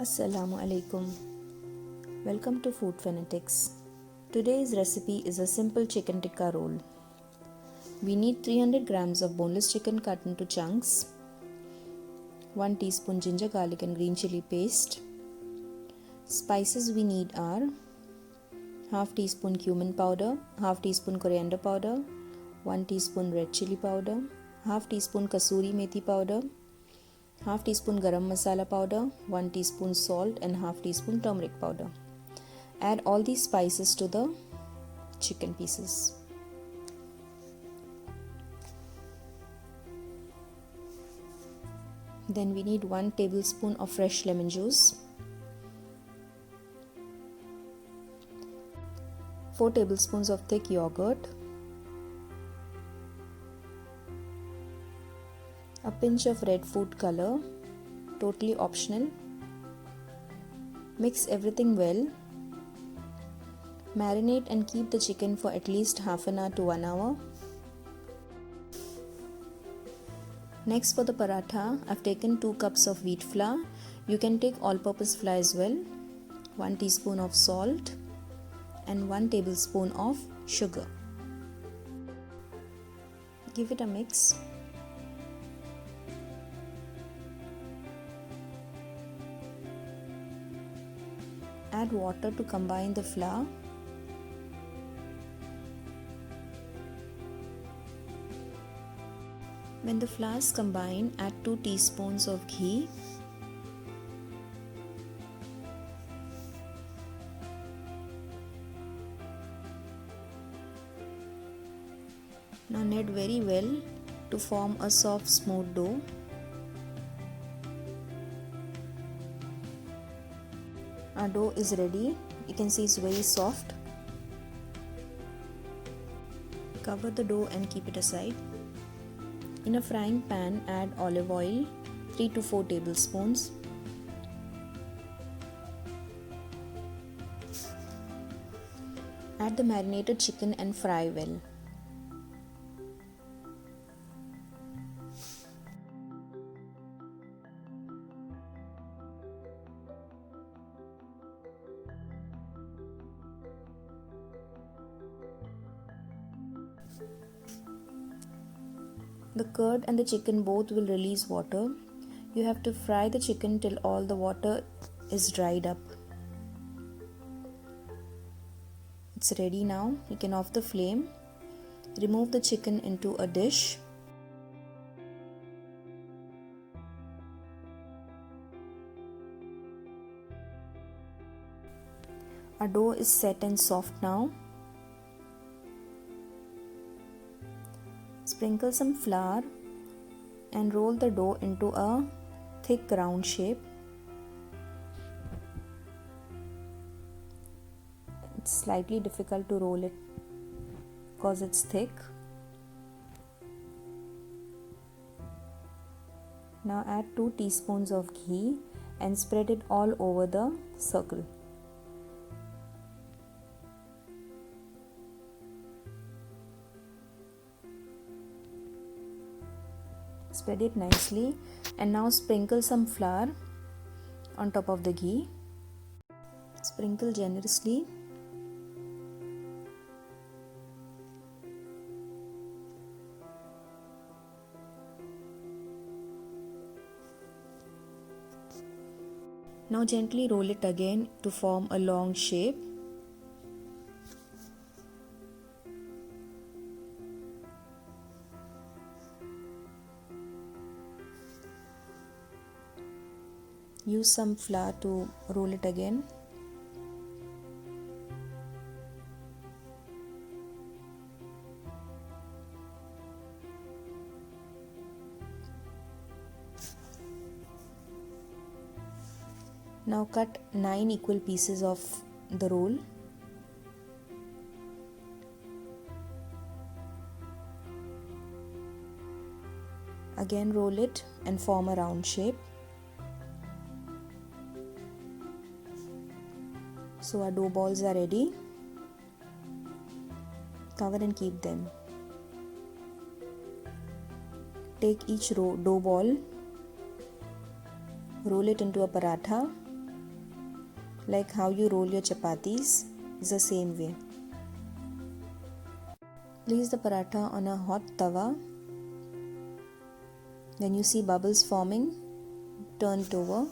Assalamu alaikum. Welcome to Food Fanatics. Today's recipe is a simple chicken tikka roll. We need 300 grams of boneless chicken cut into chunks, 1 teaspoon ginger garlic and green chili paste. Spices we need are half teaspoon cumin powder, half teaspoon coriander powder, 1 teaspoon red chili powder, half teaspoon kasuri methi powder, half teaspoon garam masala powder, 1 teaspoon salt and half teaspoon turmeric powder. Add all these spices to the chicken pieces. Then we need 1 tablespoon of fresh lemon juice, 4 tablespoons of thick yogurt, a pinch of red food color, totally optional. Mix everything well. Marinate and keep the chicken for at least half an hour to 1 hour. Next, for the paratha, I've taken 2 cups of wheat flour. You can take all-purpose flour as well. 1 teaspoon of salt and 1 tablespoon of sugar. Give it a mix. Add water to combine the flour. When the flours combine, add 2 teaspoons of ghee. Now knead very well to form a soft smooth dough. Our dough is ready. You can see it's very soft. Cover the dough and keep it aside. In a frying pan, add olive oil, 3 to 4 tablespoons. Add the marinated chicken and fry well. The curd and the chicken both will release water. You have to fry the chicken till all the water is dried up. It's ready now. You can off the flame. Remove the chicken into a dish. Our dough is set and soft now. Sprinkle some flour and roll the dough into a thick round shape. It's slightly difficult to roll it because it's thick. Now add 2 teaspoons of ghee and spread it all over the circle. Spread it nicely and now sprinkle some flour on top of the ghee. Sprinkle generously. Now gently roll it again to form a long shape. Use some flour to roll it again. Now cut 9 equal pieces of the roll. Again roll it and form a round shape. So our dough balls are ready. Cover and keep them. Take each dough ball, roll it into a paratha like how you roll your chapatis is the same way. Place the paratha on a hot tawa. When you see bubbles forming, turn it over.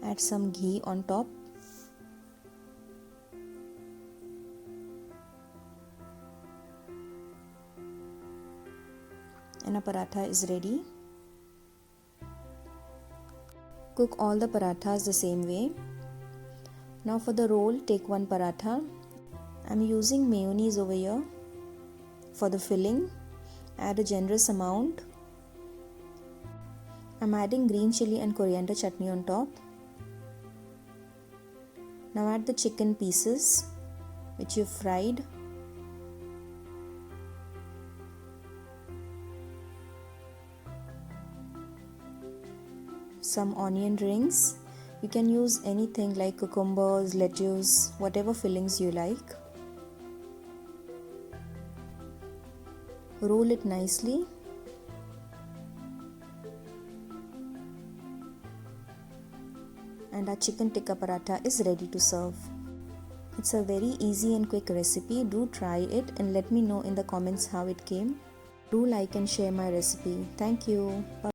Add some ghee on top. And a paratha is ready. Cook all the parathas the same way. Now for the roll, take one paratha. I'm using mayonnaise over here for the filling. Add a generous amount. I'm adding green chili and coriander chutney on top. Now add the chicken pieces which you've fried. Some onion rings. You can use anything like cucumbers, lettuce, whatever fillings you like. Roll it nicely. And our chicken tikka paratha is ready to serve. It's a very easy and quick recipe. Do try it and let me know in the comments how it came. Do like and share my recipe. Thank you. Bye.